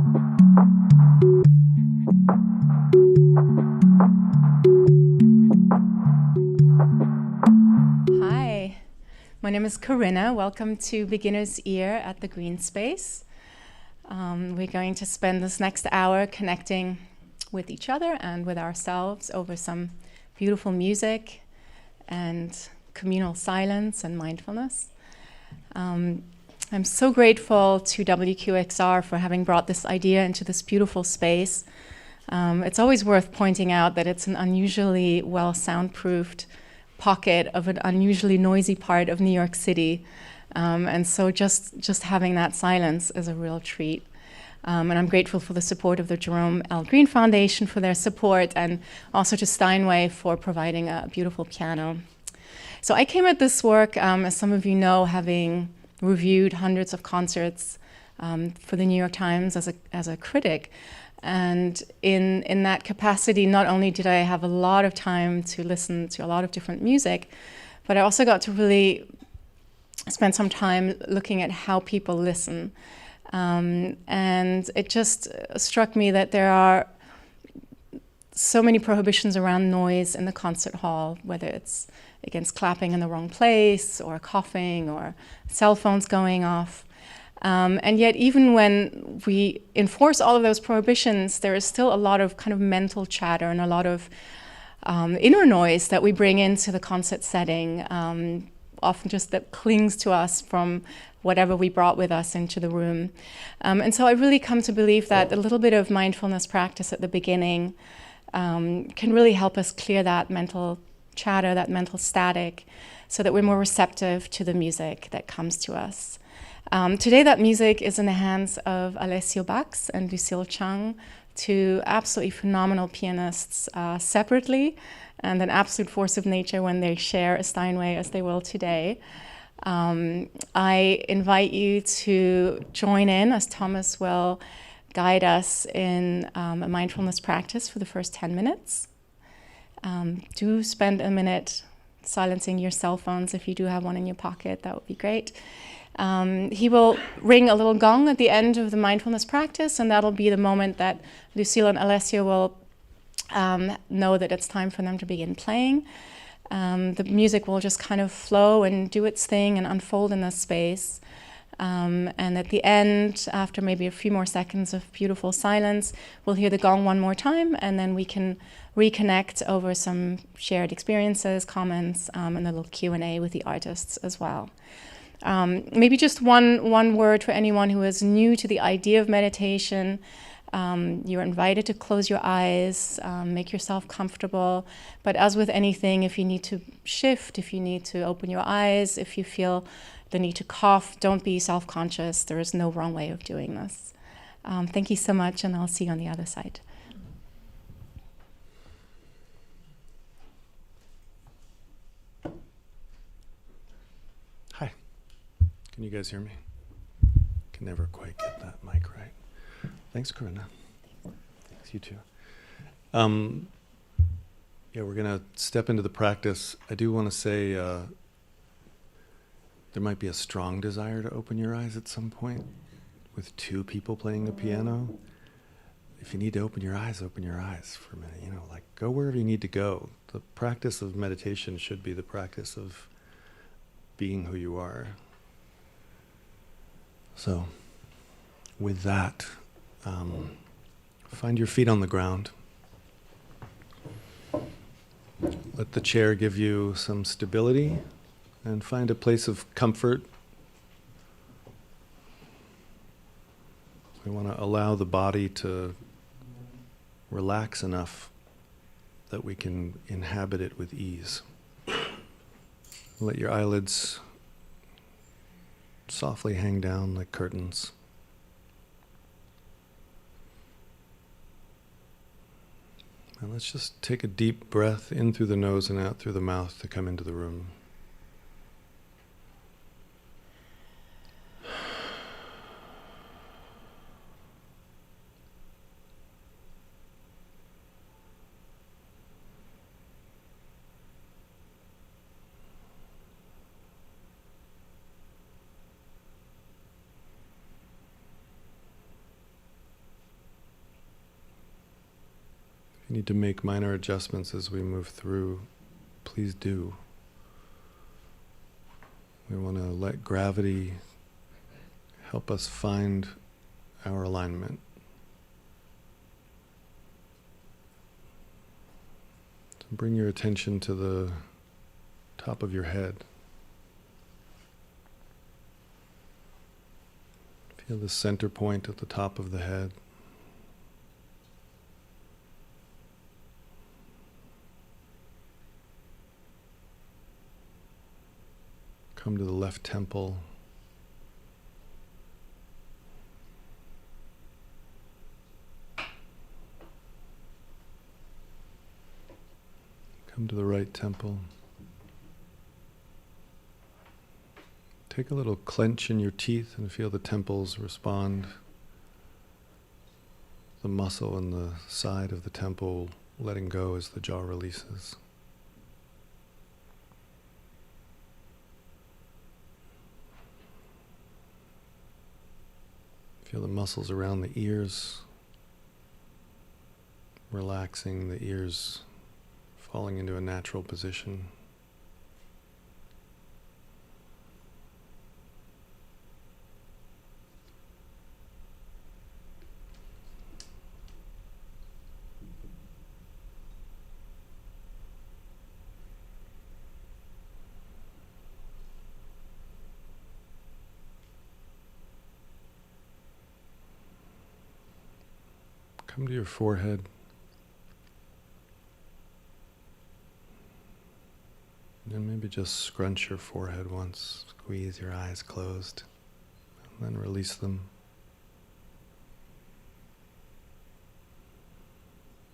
Hi, my name is Corinna. Welcome to Beginner's Ear at the Green Space. We're going to spend this next hour connecting with each other and with ourselves over some beautiful music and communal silence and mindfulness. I'm so grateful to WQXR for having brought this idea into this beautiful space. It's always worth pointing out that it's an unusually well soundproofed pocket of an unusually noisy part of New York City. And so just having that silence is a real treat. And I'm grateful for the support of the Jerome L. Green Foundation for their support, and also to Steinway for providing a beautiful piano. So I came at this work, as some of you know, having reviewed hundreds of concerts for the New York Times as a critic. And in that capacity, not only did I have a lot of time to listen to a lot of different music, but I also got to really spend some time looking at how people listen. And it just struck me that there are so many prohibitions around noise in the concert hall, whether it's against clapping in the wrong place or coughing or cell phones going off. And yet even when we enforce all of those prohibitions, there is still a lot of kind of mental chatter and a lot of inner noise that we bring into the concert setting, often just that clings to us from whatever we brought with us into the room. And so I really come to believe that a little bit of mindfulness practice at the beginning can really help us clear that mental chatter, that mental static, so that we're more receptive to the music that comes to us. Today that music is in the hands of Alessio and Lucille Chung, two absolutely phenomenal pianists separately, and an absolute force of nature when they share a Steinway as they will today. I invite you to join in as Thomas will guide us in a mindfulness practice for the first 10 minutes. Do spend a minute silencing your cell phones if you do have one in your pocket. That would be great. He will ring a little gong at the end of the mindfulness practice, and that'll be the moment that Lucille and Alessio will know that it's time for them to begin playing. The music will just kind of flow and do its thing and unfold in this space. And at the end, after maybe a few more seconds of beautiful silence, we'll hear the gong one more time, and then we can reconnect over some shared experiences, comments, and a little Q&A with the artists as well. Maybe just one word for anyone who is new to the idea of meditation. You're invited to close your eyes, make yourself comfortable. But as with anything, if you need to shift, if you need to open your eyes, if you feel the need to cough, don't be self-conscious. There is no wrong way of doing this. Thank you so much, and I'll see you on the other side. Hi. Can you guys hear me? Can never quite get that mic right. Thanks, Corinna. Thanks, you too. Yeah, we're going to step into the practice. I do want to say there might be a strong desire to open your eyes at some point with two people playing the piano. If you need to open your eyes for a minute. Like go wherever you need to go. The practice of meditation should be the practice of being who you are. So, with that, find your feet on the ground. Let the chair give you some stability, and find a place of comfort. We want to allow the body to relax enough that we can inhabit it with ease. Let your eyelids softly hang down like curtains. And let's just take a deep breath in through the nose and out through the mouth to come into the room. need to make minor adjustments as we move through, please do. We want to let gravity help us find our alignment. So bring your attention to the top of your head. Feel the center point at the top of the head. Come to the left temple. Come to the right temple. Take a little clench in your teeth and feel the temples respond. The muscle in the side of the temple letting go as the jaw releases. Feel the muscles around the ears relaxing, the ears falling into a natural position. Come to your forehead. And maybe just scrunch your forehead once, squeeze your eyes closed, and then release them.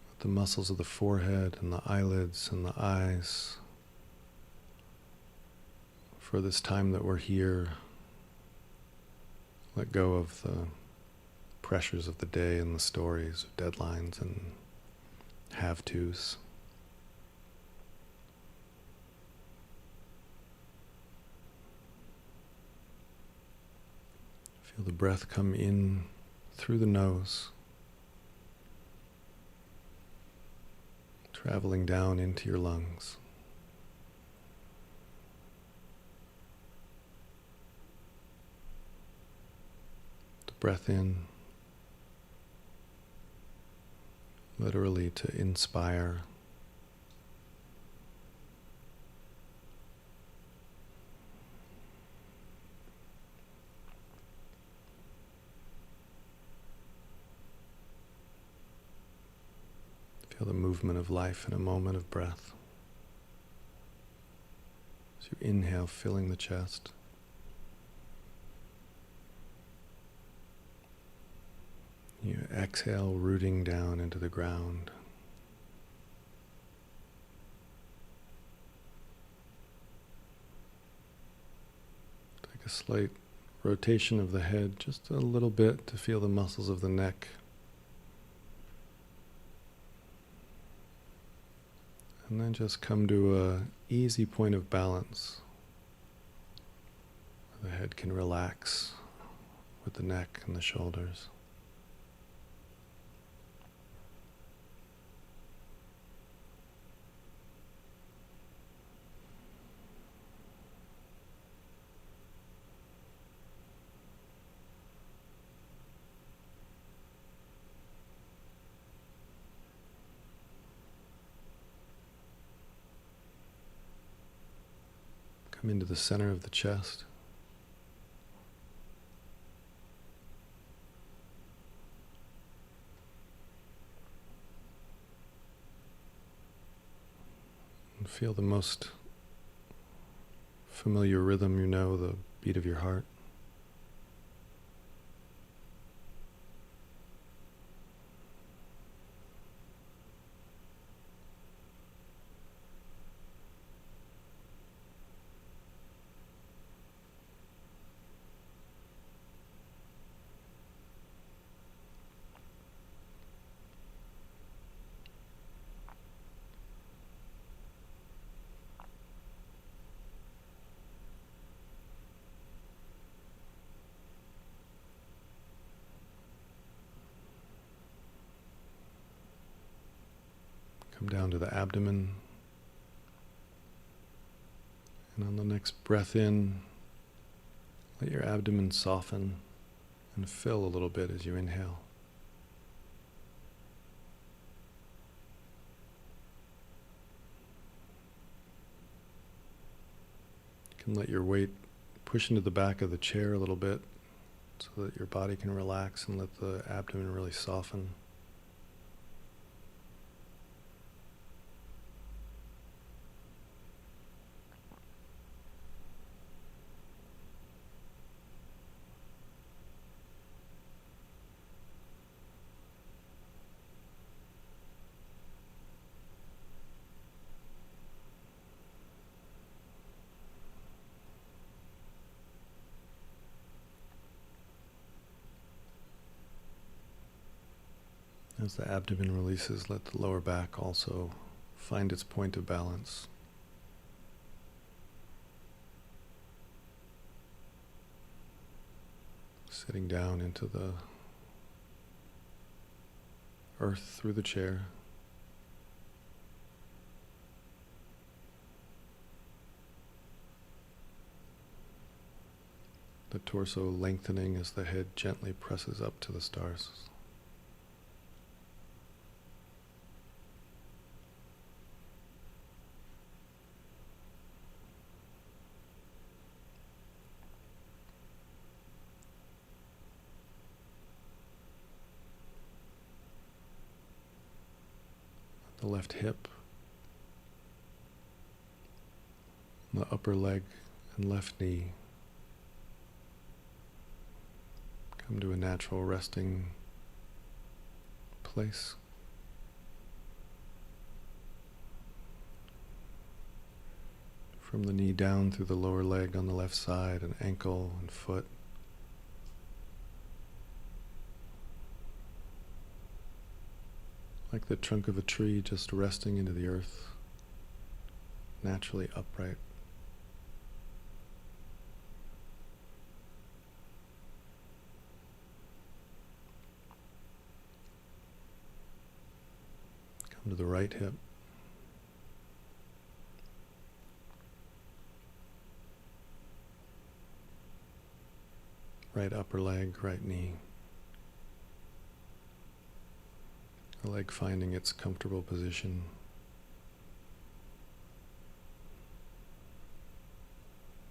Let the muscles of the forehead and the eyelids and the eyes, for this time that we're here, let go of the pressures of the day and the stories, deadlines and have-tos. Feel the breath come in through the nose, traveling down into your lungs. The breath in, literally to inspire. Feel the movement of life in a moment of breath. As you inhale, filling the chest. You exhale, rooting down into the ground. Take a slight rotation of the head, just a little bit to feel the muscles of the neck. And then just come to an easy point of balance, where the head can relax with the neck and the shoulders. Come into the center of the chest. And feel the most familiar rhythm you know, the beat of your heart. Come down to the abdomen. And on the next breath in, let your abdomen soften and fill a little bit as you inhale. You can let your weight push into the back of the chair a little bit so that your body can relax and let the abdomen really soften. As the abdomen releases, let the lower back also find its point of balance. Sitting down into the earth through the chair. The torso lengthening as the head gently presses up to the stars. The left hip, the upper leg and left knee come to a natural resting place. From the knee down through the lower leg on the left side and ankle and foot. Like the trunk of a tree just resting into the earth, naturally upright. Come to the right hip. Right upper leg, right knee. The leg finding its comfortable position.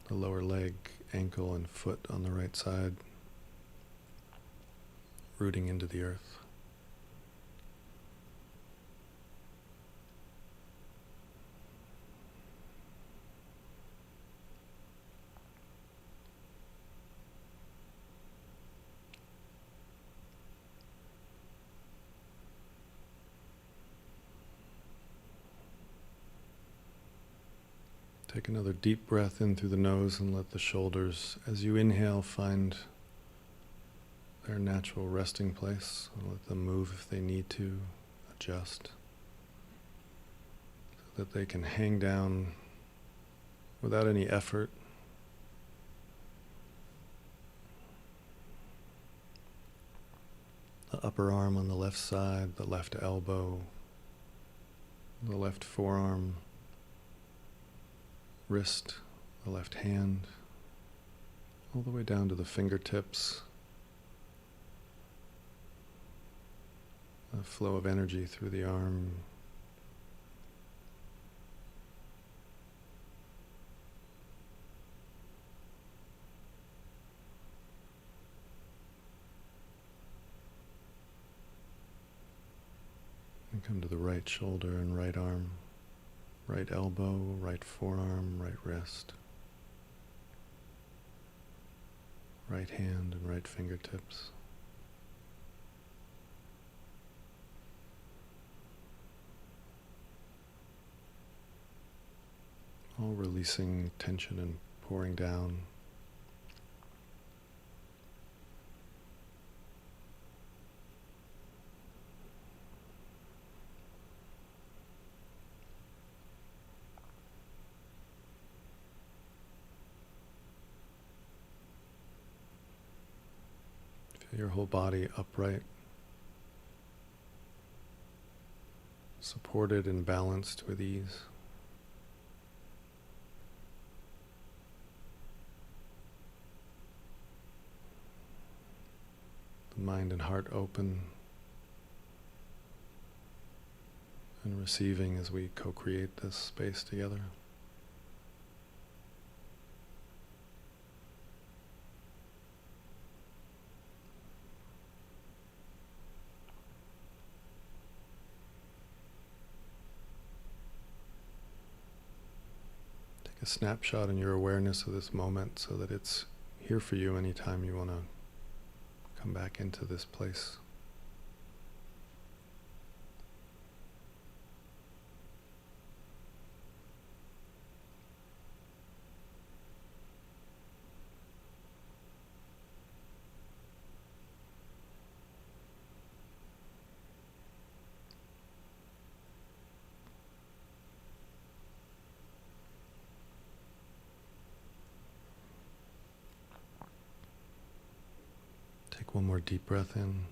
The lower leg, ankle, and foot on the right side, rooting into the earth. Take another deep breath in through the nose and let the shoulders, as you inhale, find their natural resting place. And let them move if they need to, adjust, so that they can hang down without any effort. The upper arm on the left side, the left elbow, the left forearm, wrist, the left hand, all the way down to the fingertips. A flow of energy through the arm. And come to the right shoulder and right arm. Right elbow, right forearm, right wrist, right hand and right fingertips. All releasing tension and pouring down. Feel your whole body upright. supported and balanced with ease. The mind and heart open and receiving as we co-create this space together. Take a snapshot in your awareness of this moment so that it's here for you anytime you want to come back into this place. Take one more deep breath in,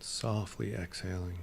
softly exhaling.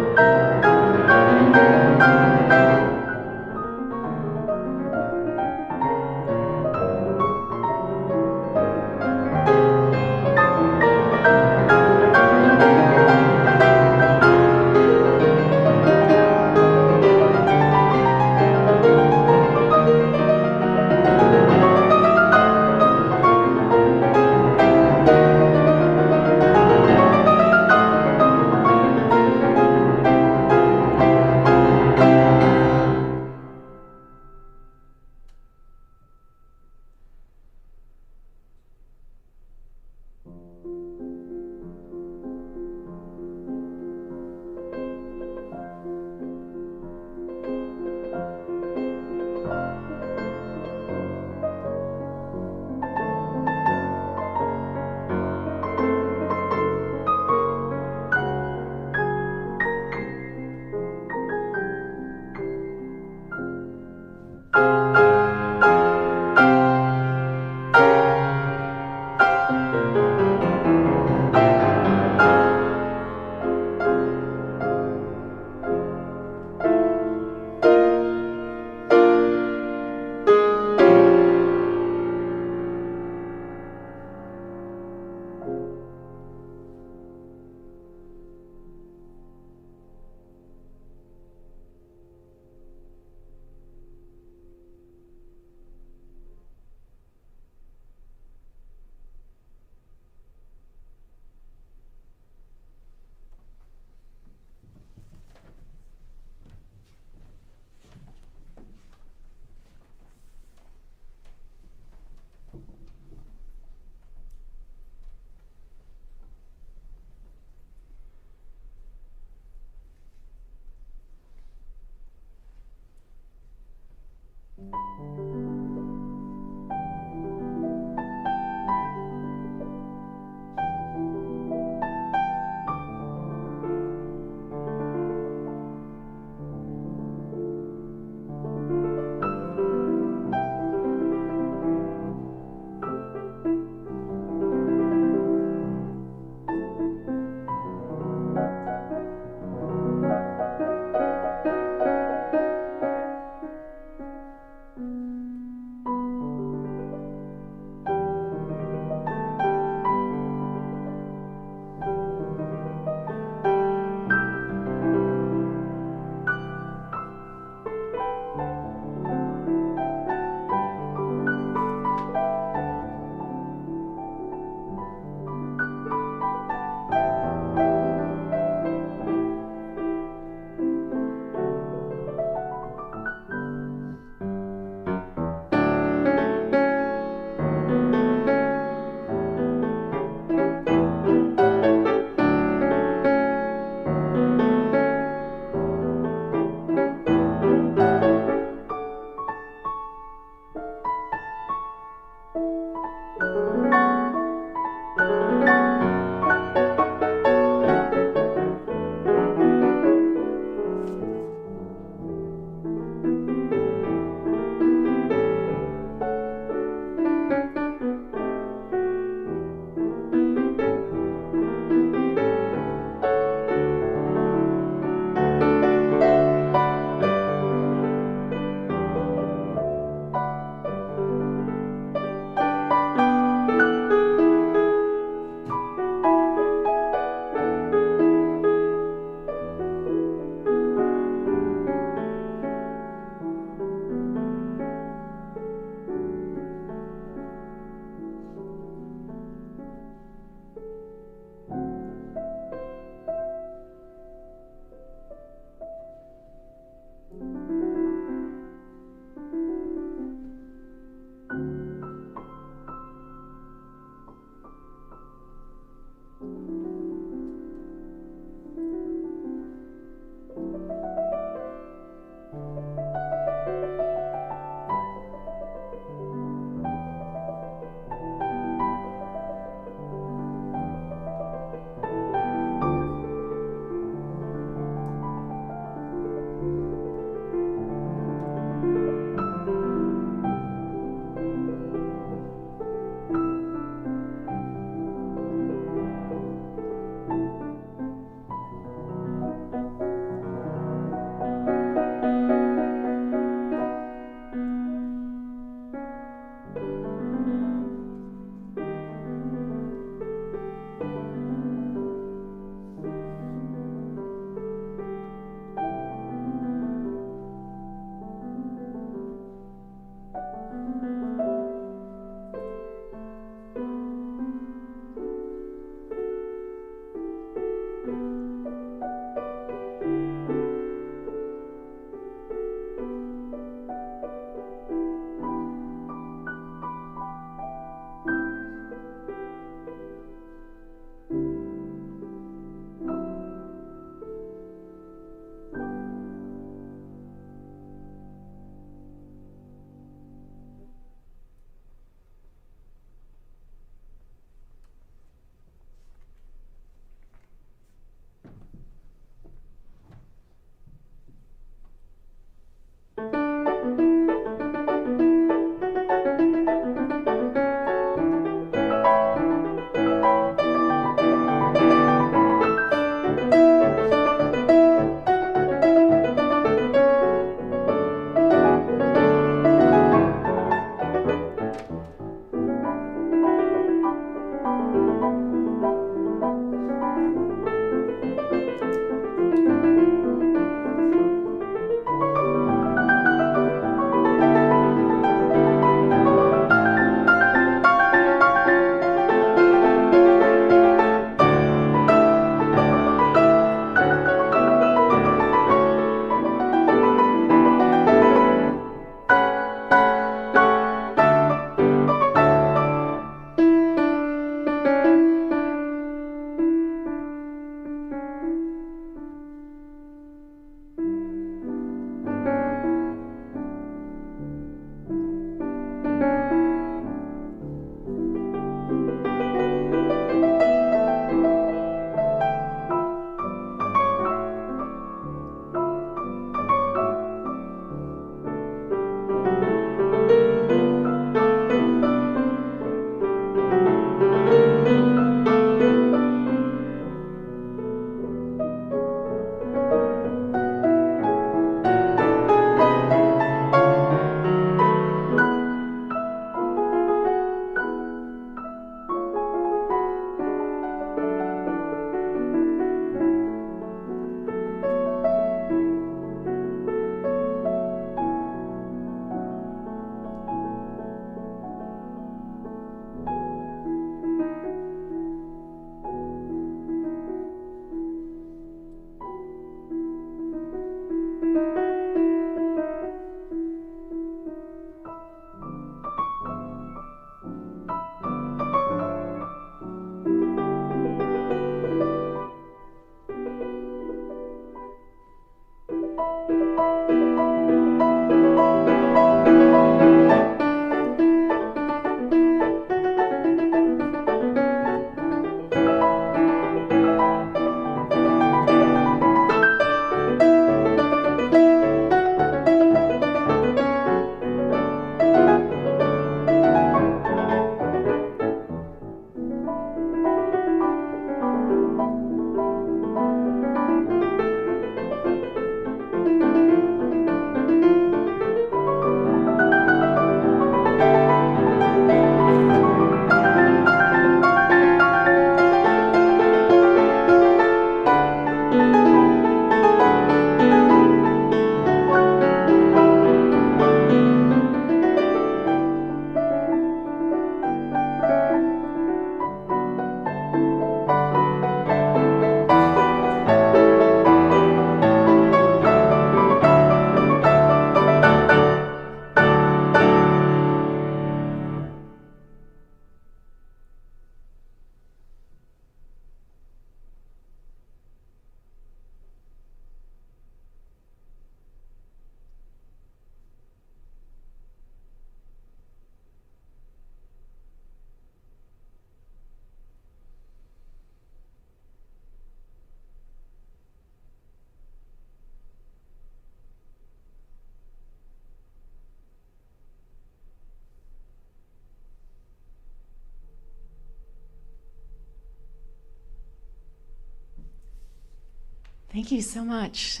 Thank you so much.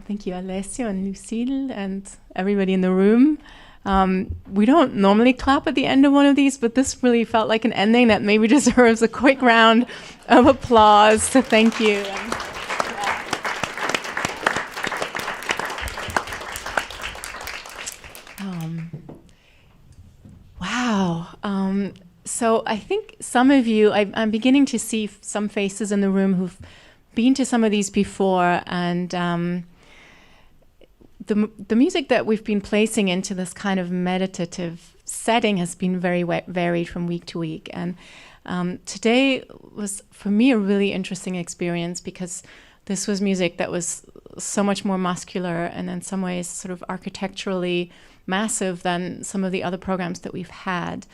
Thank you, Alessio and Lucille and everybody in the room. We don't normally clap at the end of one of these, but this really felt like an ending that maybe deserves a quick round of applause. So thank you. Wow. So I think some of you, I'm beginning to see some faces in the room who've been to some of these before, and the music that we've been placing into this kind of meditative setting has been very varied from week to week. And today was, for me, a really interesting experience because this was music that was so much more muscular and in some ways sort of architecturally massive than some of the other programs that we've had.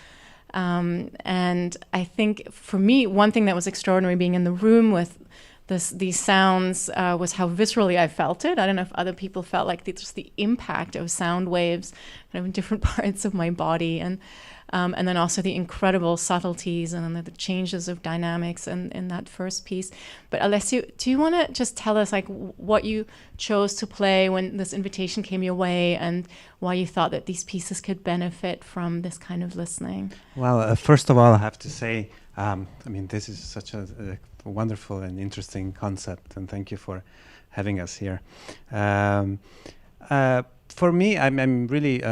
And I think for me, one thing that was extraordinary being in the room with these sounds was how viscerally I felt it. I don't know if other people felt like just the impact of sound waves kind of in different parts of my body, and then also the incredible subtleties and then the changes of dynamics in that first piece. But Alessio, do you want to just tell us like what you chose to play when this invitation came your way and why you thought that these pieces could benefit from this kind of listening? Well, first of all, I have to say, this is such a wonderful and interesting concept, and thank you for having us here. For me, I'm really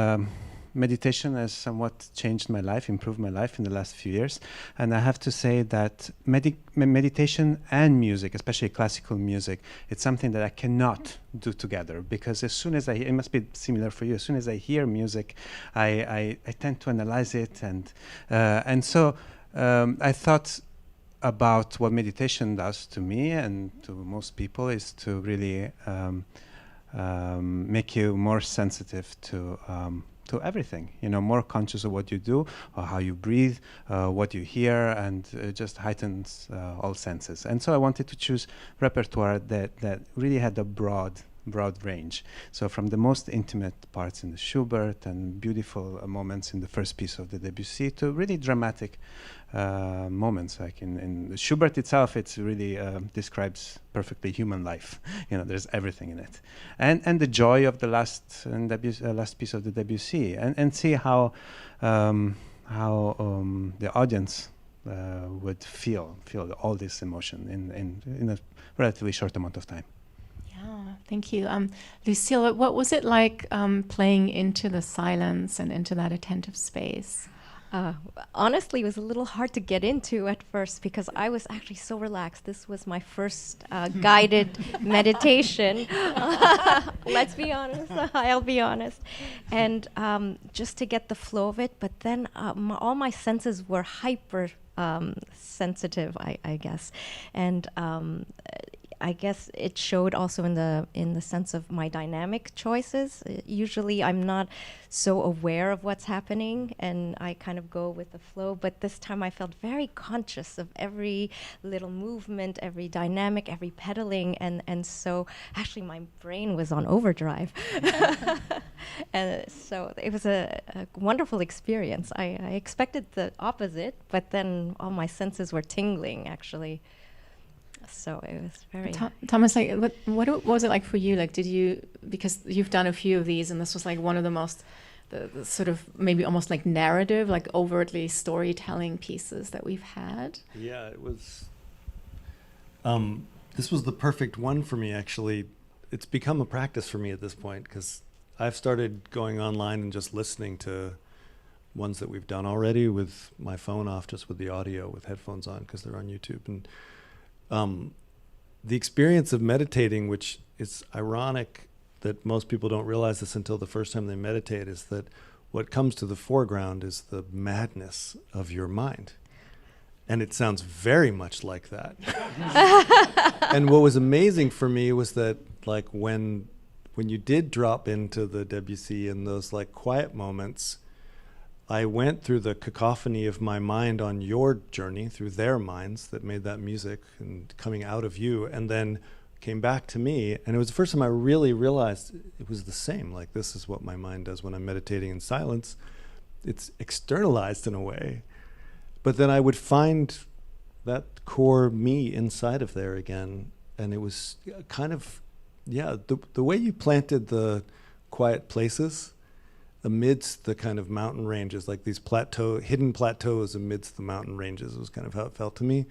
meditation has somewhat changed my life, improved my life in the last few years, and I have to say that meditation and music, especially classical music, it's something that I cannot do together, because as soon as it must be similar for you, as soon as I hear music, I tend to analyze it, and so I thought about what meditation does to me and to most people is to really make you more sensitive to everything, more conscious of what you do, or how you breathe, what you hear, and just heightens all senses. And so I wanted to choose repertoire that really had a broad range. So from the most intimate parts in the Schubert and beautiful moments in the first piece of the Debussy to really dramatic moments, like in Schubert itself, it's really describes perfectly human life. There's everything in it, and the joy of the last piece of the Debussy, and see how the audience would feel all this emotion in a relatively short amount of time. Yeah, thank you. Lucille, what was it like playing into the silence and into that attentive space? Honestly, it was a little hard to get into at first because I was actually so relaxed. This was my first guided meditation. Let's be honest. I'll be honest. And just to get the flow of it, but then all my senses were hyper sensitive, I guess. And I guess it showed also in the sense of my dynamic choices. Usually I'm not so aware of what's happening and I kind of go with the flow, but this time I felt very conscious of every little movement, every dynamic, every pedaling, and so actually my brain was on overdrive. And so it was a wonderful experience. I expected the opposite, but then all my senses were tingling actually. So it was very... Thomas, like, what was it like for you? Like, did you, because you've done a few of these and this was like one of the most, the sort of maybe almost like narrative, like overtly storytelling pieces that we've had? Yeah, it was, this was the perfect one for me, actually. It's become a practice for me at this point because I've started going online and just listening to ones that we've done already with my phone off, just with the audio, with headphones on because they're on YouTube. And the experience of meditating, which is ironic that most people don't realize this until the first time they meditate, is that what comes to the foreground is the madness of your mind. And it sounds very much like that. And what was amazing for me was that, like, when you did drop into the Debussy in those like quiet moments, I went through the cacophony of my mind on your journey, through their minds that made that music and coming out of you, and then came back to me. And it was the first time I really realized it was the same. Like, this is what my mind does when I'm meditating in silence. It's externalized in a way. But then I would find that core me inside of there again. and it was kind of, the way you planted the quiet places amidst the kind of mountain ranges, like these hidden plateaus amidst the mountain ranges, was kind of how it felt to me,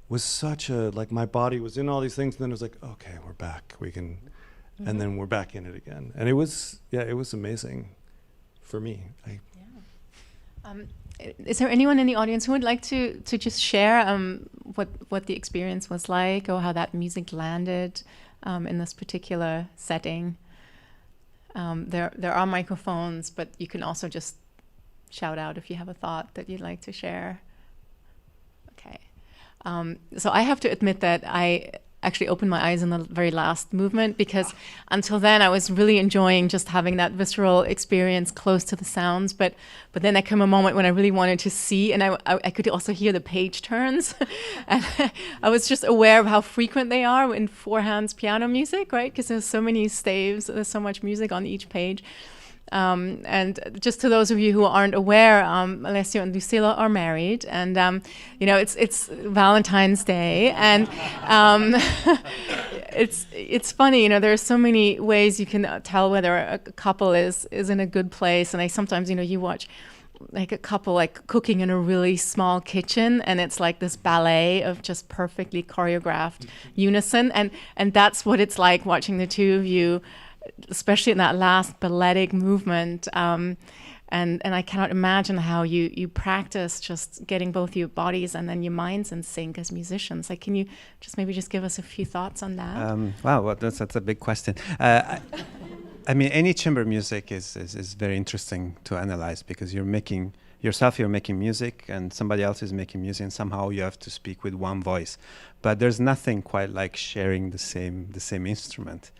was such a, like my body was in all these things, and then it was like, okay, we're back, we can, and then we're back in it again. And it was amazing for me. Is there anyone in the audience who would like to just share what the experience was like, or how that music landed in this particular setting? There are microphones, but you can also just shout out if you have a thought that you'd like to share. Okay. So I have to admit that I actually opened my eyes in the very last movement, because until then I was really enjoying just having that visceral experience close to the sounds. But then there came a moment when I really wanted to see, and I could also hear the page turns. And I was just aware of how frequent they are in four hands piano music, right? Because there's so many staves, there's so much music on each page. And just to those of you who aren't aware, Alessio and Lucille are married, and it's Valentine's Day, and it's funny, there are so many ways you can tell whether a couple is in a good place. And I sometimes, you watch like a couple like cooking in a really small kitchen, and it's like this ballet of just perfectly choreographed unison, and that's what it's like watching the two of you, especially in that last balletic movement, and I cannot imagine how you practice just getting both your bodies and then your minds in sync as musicians. Like, can you maybe give us a few thoughts on that? Wow, well, that's a big question. I mean, any chamber music is very interesting to analyze, because you're making music, and somebody else is making music, and somehow you have to speak with one voice. But there's nothing quite like sharing the same instrument.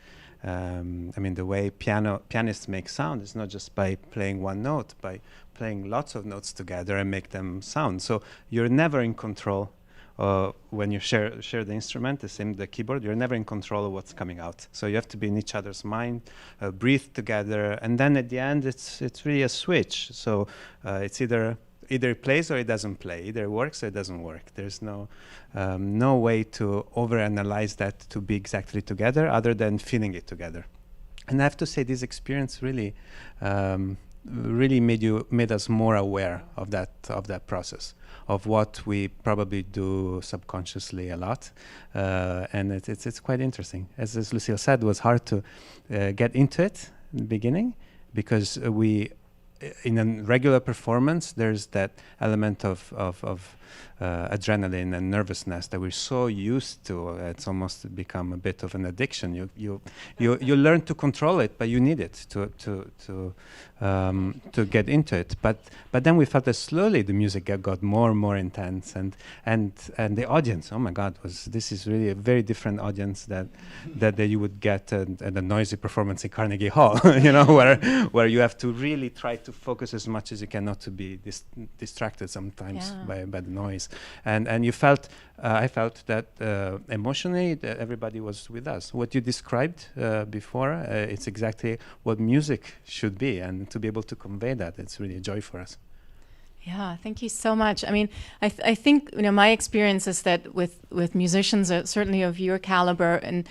I mean, the way pianists make sound is not just by playing one note, by playing lots of notes together and make them sound. So you're never in control when you share the instrument, the keyboard. You're never in control of what's coming out. So you have to be in each other's mind, breathe together, and then at the end, it's really a switch. So it's either it plays or it doesn't play. Either it works or it doesn't work. There's no way to overanalyze that to be exactly together, other than feeling it together. And I have to say, this experience really made us more aware of that process, of what we probably do subconsciously a lot, and it's quite interesting. As Lucille said, it was hard to get into it in the beginning, because in a regular performance, there's that element of adrenaline and nervousness that we're so used to. It's almost become a bit of an addiction. You learn to control it, but you need it to get into it. But then we felt that slowly the music got more and more intense, and the audience, oh my God, this is really a very different audience that you would get at a noisy performance in Carnegie Hall, where you have to really try to focus as much as you can, not to be distracted sometimes by the noise. And you felt, I felt that emotionally that everybody was with us. What you described before, it's exactly what music should be, and to be able to convey that, it's really a joy for us. Yeah, thank you so much. I mean, I think my experience is that with musicians, certainly of your caliber, and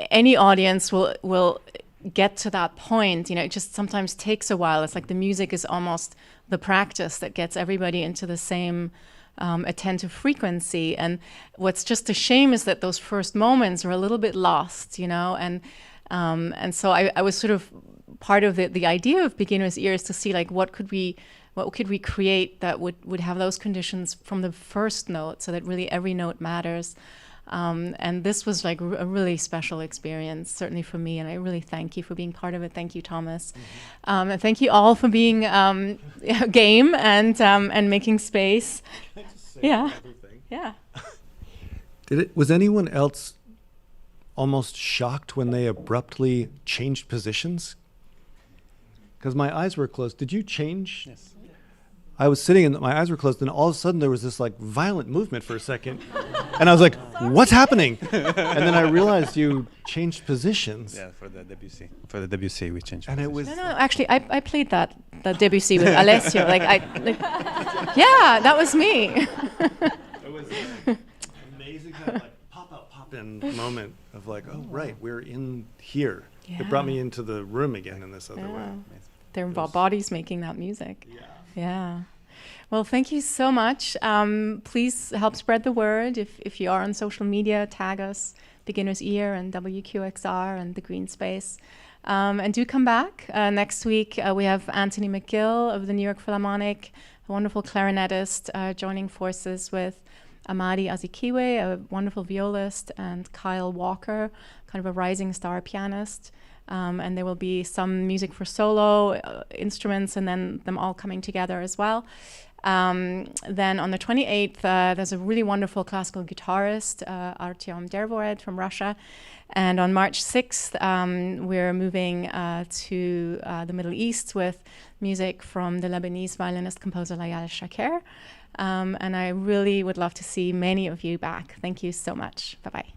any audience will get to that point. It just sometimes takes a while. It's like the music is almost the practice that gets everybody into the same attentive frequency. And what's just a shame is that those first moments are a little bit lost, and so I was sort of part of the idea of Beginner's Ear is to see like what could we create that would have those conditions from the first note, so that really every note matters. And this was like a really special experience, certainly for me, and I really thank you for being part of it. Thank you, Thomas. And thank you all for being game and making space. Yeah. Yeah. Was anyone else almost shocked when they abruptly changed positions? Because my eyes were closed. Did you change? Yes. I was sitting and my eyes were closed, and all of a sudden there was this like violent movement for a second. And I was like, what's happening? And then I realized you changed positions. Yeah, for the Debussy. For the Debussy, we changed and positions. it was... No, actually, I played the Debussy with Alessio. Yeah, that was me. It was amazing. Kind of like pop drop-in moment of like, oh, right, we're in here. Yeah. It brought me into the room again in this other way. Their It was- bodies making that music. Yeah. Yeah. Well, thank you so much. Please help spread the word. If you are on social media, tag us, Beginner's Ear and WQXR and The Green Space. And do come back. Next week, we have Anthony McGill of the New York Philharmonic, a wonderful clarinetist, joining forces with Amadi Azikiwe, a wonderful violist, and Kyle Walker, kind of a rising star pianist. And there will be some music for solo instruments and then them all coming together as well. Then on the 28th, there's a really wonderful classical guitarist, Artyom Dervored from Russia. And on March 6th, we're moving to the Middle East with music from the Lebanese violinist-composer Layal Shaker. And I really would love to see many of you back. Thank you so much. Bye-bye.